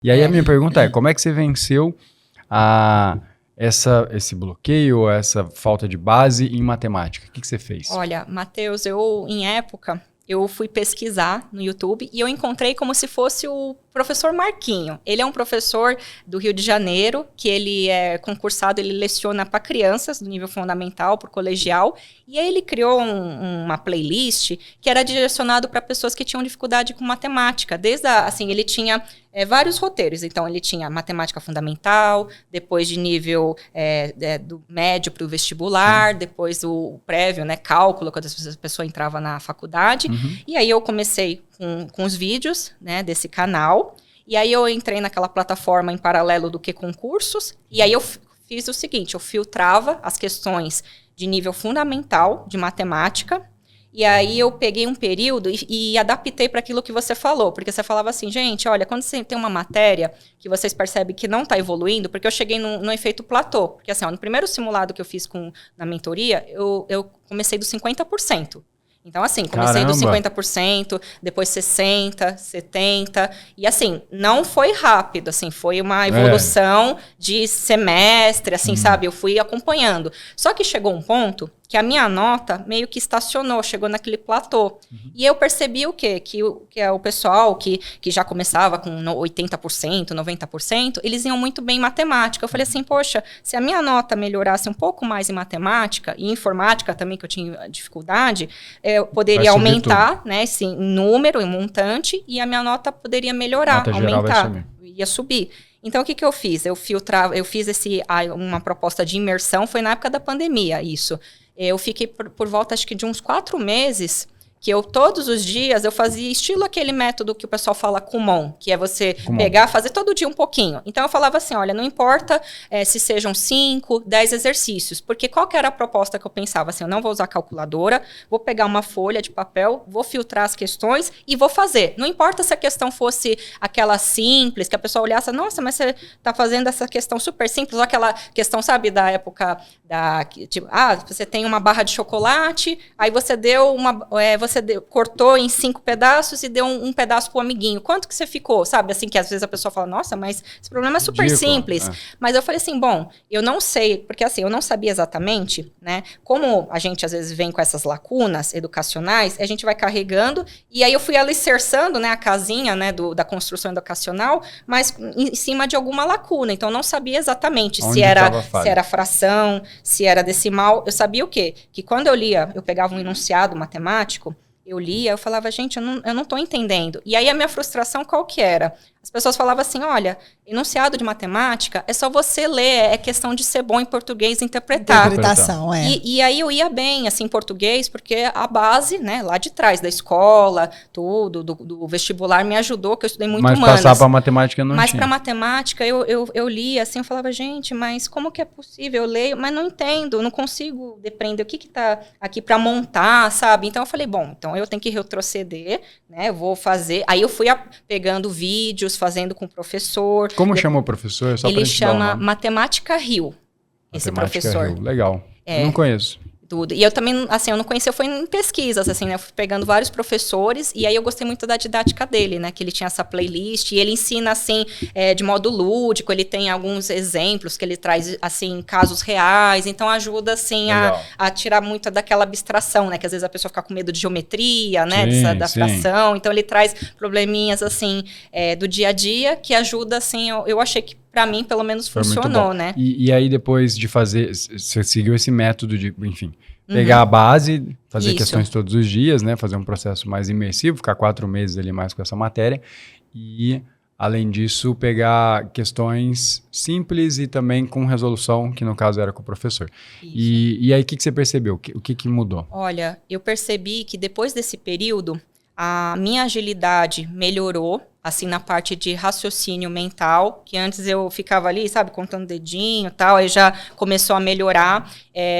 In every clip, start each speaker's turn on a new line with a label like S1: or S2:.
S1: E aí a minha pergunta é, como é que você venceu esse bloqueio, essa falta de base em matemática? O que você fez?
S2: Olha, Matheus, em época, eu fui pesquisar no YouTube e eu encontrei como se fosse o professor Marquinho. Ele é um professor do Rio de Janeiro, que ele é concursado, ele leciona para crianças do nível fundamental, por colegial, e aí ele criou uma playlist que era direcionado para pessoas que tinham dificuldade com matemática. Ele tinha vários roteiros. Então, ele tinha matemática fundamental, depois de nível do médio para o vestibular, depois o prévio, né, cálculo, quando a pessoa entrava na faculdade. E aí eu comecei com os vídeos, né, desse canal. E aí eu entrei naquela plataforma em paralelo do que concursos. E aí eu fiz o seguinte, eu filtrava as questões de nível fundamental de matemática. E aí eu peguei um período e adaptei para aquilo que você falou. Porque você falava assim, gente, olha, quando você tem uma matéria que vocês percebem que não está evoluindo, porque eu cheguei no efeito platô. Porque assim, no primeiro simulado que eu fiz na mentoria, eu comecei do 50%. Então, assim, comecei do 50%, depois 60%, 70%. E, assim, não foi rápido, assim, foi uma evolução de semestre, assim, sabe? Eu fui acompanhando. Só que chegou um ponto que a minha nota meio que estacionou, chegou naquele platô. E eu percebi o quê? Que o pessoal que já começava com 80%, 90%, eles iam muito bem em matemática. Eu falei assim, poxa, se a minha nota melhorasse um pouco mais em matemática, e em informática também, que eu tinha dificuldade, eu poderia aumentar, né, em número, em montante, e a minha nota poderia melhorar, aumentar, ia subir. Então, o que eu fiz? Eu fiz uma proposta de imersão, foi na época da pandemia, isso. Eu fiquei por volta, acho que de uns 4 meses, que eu, todos os dias, eu fazia estilo aquele método que o pessoal fala Kumon, que é você pegar, fazer todo dia um pouquinho. Então, eu falava assim, olha, não importa se sejam 5, 10 exercícios, porque qual que era a proposta que eu pensava? Assim, eu não vou usar calculadora, vou pegar uma folha de papel, vou filtrar as questões e vou fazer. Não importa se a questão fosse aquela simples, que a pessoa olhasse, nossa, mas você está fazendo essa questão super simples, ou aquela questão, sabe, da época tipo, você tem uma barra de chocolate, aí você deu cortou em 5 pedaços e deu um pedaço pro amiguinho. Quanto que você ficou? Sabe, assim, que às vezes a pessoa fala, nossa, mas esse problema é super simples. Mas eu falei assim, bom, eu não sei, porque assim, eu não sabia exatamente, né, como a gente às vezes vem com essas lacunas educacionais, a gente vai carregando, e aí eu fui alicerçando, né, a casinha, né, da construção educacional, mas em cima de alguma lacuna. Então, eu não sabia exatamente se era fração, se era decimal. Eu sabia o quê? Que quando eu lia, eu pegava um enunciado matemático, eu lia, eu falava, gente, eu não estou entendendo. E aí a minha frustração qual que era? As pessoas falavam assim, olha, enunciado de matemática é só você ler, é questão de ser bom em português e interpretar.
S3: Interpretação,
S2: E aí eu ia bem, assim, em português, porque a base, né, lá de trás, da escola, tudo, do vestibular, me ajudou, que eu estudei muito humanas.
S1: Mas passar para matemática não tinha.
S2: Mas para matemática, eu lia, assim, eu falava, gente, mas como que é possível? Eu leio, mas não entendo, não consigo depreender o que está aqui para montar, sabe? Então eu falei, bom, então eu tenho que retroceder, né, eu vou fazer. Aí eu fui pegando vídeos, fazendo com o professor.
S1: Como chama o professor? Só
S2: ele chama Matemática Rio, esse professor.
S1: Rio. Legal. Eu não conheço.
S2: Tudo. E eu também, assim, eu não conhecia, eu fui em pesquisas, assim, né? Eu fui pegando vários professores, e aí eu gostei muito da didática dele, né? Que ele tinha essa playlist, e ele ensina, assim, de modo lúdico, ele tem alguns exemplos que ele traz, assim, casos reais, então ajuda, assim, a tirar muito daquela abstração, né? Que às vezes a pessoa fica com medo de geometria, né? Da fração, então ele traz probleminhas, assim, do dia a dia, que ajuda, assim, eu achei que para mim, pelo menos, funcionou, né?
S1: E aí, depois de fazer, você seguiu esse método de, enfim, pegar a base, fazer questões todos os dias, né? Fazer um processo mais imersivo, ficar 4 meses ali mais com essa matéria. E, além disso, pegar questões simples e também com resolução, que no caso era com o professor. E aí, o que você percebeu? O que mudou?
S2: Olha, eu percebi que depois desse período, a minha agilidade melhorou, assim, na parte de raciocínio mental, que antes eu ficava ali, sabe, contando dedinho e tal, aí já começou a melhorar.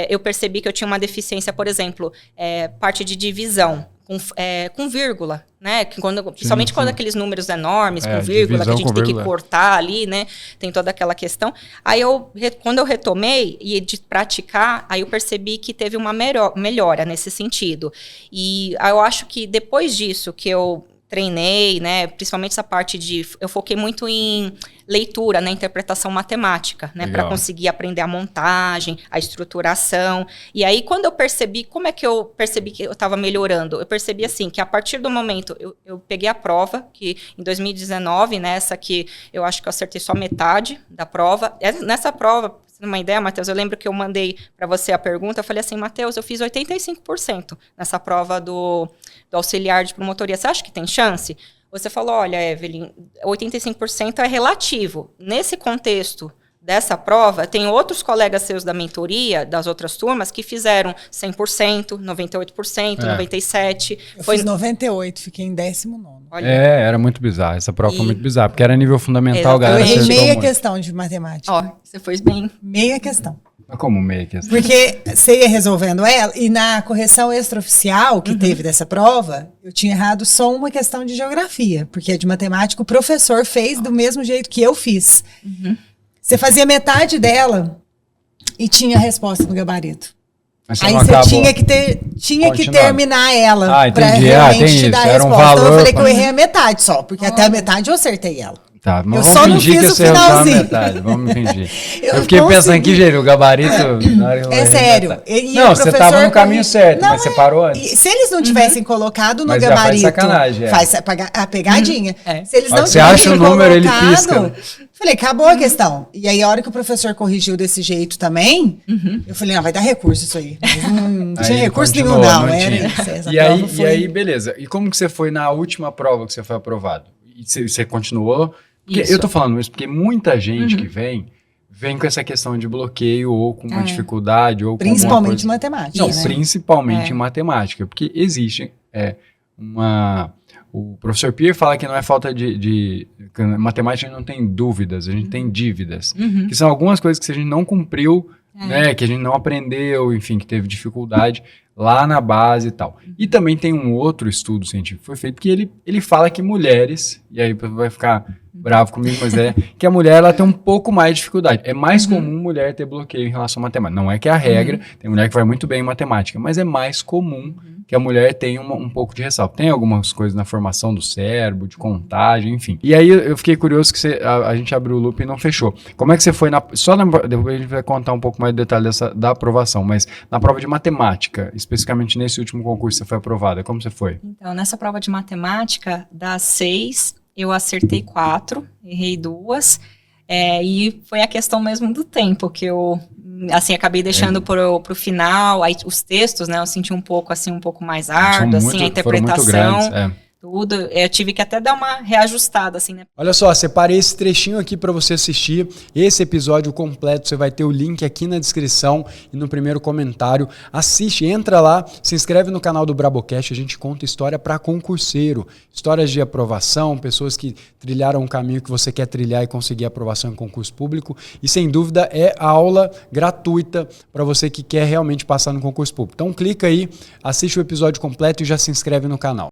S2: Eu percebi que eu tinha uma deficiência, por exemplo, parte de divisão, com vírgula, né? Principalmente quando aqueles números enormes, com vírgula, que a gente tem que cortar ali, né? Tem toda aquela questão. Aí, quando eu retomei e de praticar, aí eu percebi que teve uma melhora nesse sentido. E eu acho que depois disso, que eu treinei, né, principalmente essa parte eu foquei muito em leitura, né, interpretação matemática, né, para conseguir aprender a montagem, a estruturação. E aí, quando eu percebi, como é que eu percebi que eu estava melhorando? Eu percebi assim, que a partir do momento, eu peguei a prova, que em 2019, né, essa aqui, eu acho que eu acertei só metade da prova. Nessa prova, pra você ter uma ideia, Matheus, eu lembro que eu mandei para você a pergunta, eu falei assim, Matheus, eu fiz 85% nessa prova do auxiliar de promotoria. Você acha que tem chance? Você falou, olha, Evelyn, 85% é relativo. Nesse contexto dessa prova, tem outros colegas seus da mentoria, das outras turmas, que fizeram 100%, 98%, 97%.
S3: Eu fiz 98%, fiquei em 19º.
S1: Olha. Era muito bizarro. Essa prova foi muito bizarra, porque era nível fundamental, galera.
S3: Eu errei meia questão de matemática.
S2: Ó, você foi bem.
S3: Meia questão.
S1: Como meia questão?
S3: Porque você ia resolvendo ela, e na correção extraoficial que teve dessa prova, eu tinha errado só uma questão de geografia, porque a de matemática o professor fez do mesmo jeito que eu fiz. Você fazia metade dela e tinha a resposta no gabarito. Aí você tinha que terminar ela para realmente te dar a resposta. Então eu falei que eu errei a metade só, porque até a metade eu acertei ela.
S1: Tá, mas
S3: eu
S1: vamos
S3: só não
S1: fingir
S3: fiz
S1: que
S3: o
S1: você errou a
S3: finalzinho.
S1: metade. Vamos fingir. Eu fiquei pensando aqui, gente, o gabarito...
S3: É sério.
S1: Não, você estava no caminho certo, mas você parou antes.
S3: Se eles não tivessem colocado no
S1: mas
S3: gabarito...
S1: Faz sacanagem.
S3: Faz a pegadinha. Se eles não
S1: você acha o número, ele pisca.
S3: Falei, acabou a questão. E aí, a hora que o professor corrigiu desse jeito também, eu falei, não, vai dar recurso isso aí. Mas não tinha recurso nenhum, não.
S1: E aí, beleza. E como que você foi na última prova que você foi aprovado? E você continuou... Eu tô falando isso porque muita gente que vem com essa questão de bloqueio ou com uma dificuldade ou com
S3: principalmente em matemática.
S1: Não, né? Principalmente em matemática, porque existe o professor Pierre fala que não é falta de matemática, a gente não tem dúvidas, a gente tem dívidas, que são algumas coisas que a gente não cumpriu, né, que a gente não aprendeu, enfim, que teve dificuldade lá na base e tal. E também tem um outro estudo científico que foi feito que ele fala que mulheres, e aí vai ficar bravo comigo, mas que a mulher ela tem um pouco mais de dificuldade. É mais comum mulher ter bloqueio em relação à matemática. Não é que é a regra, tem mulher que vai muito bem em matemática, mas é mais comum que a mulher tenha um pouco de ressalva. Tem algumas coisas na formação do cérebro, de contagem, enfim. E aí eu fiquei curioso que a gente abriu o loop e não fechou. Como é que você foi depois a gente vai contar um pouco mais de detalhe da aprovação, mas na prova de matemática, especificamente nesse último concurso que você foi aprovada, como você foi?
S2: Então, nessa prova de matemática, das 6, eu acertei 4, errei 2, e foi a questão mesmo do tempo, que eu, assim, acabei deixando pro final, aí os textos, né, eu senti um pouco mais árduo, assim, a interpretação, tudo, eu tive que até dar uma reajustada, assim, né.
S1: Olha só, separei esse trechinho aqui para você assistir, esse episódio completo, você vai ter o link aqui na descrição e no primeiro comentário, assiste, entra lá, se inscreve no canal do Brabocast, a gente conta história para concurseiro, histórias de aprovação, pessoas que trilharam um caminho que você quer trilhar e conseguir aprovação em concurso público, e sem dúvida é a aula gratuita para você que quer realmente passar no concurso público. Então clica aí, assiste o episódio completo e já se inscreve no canal.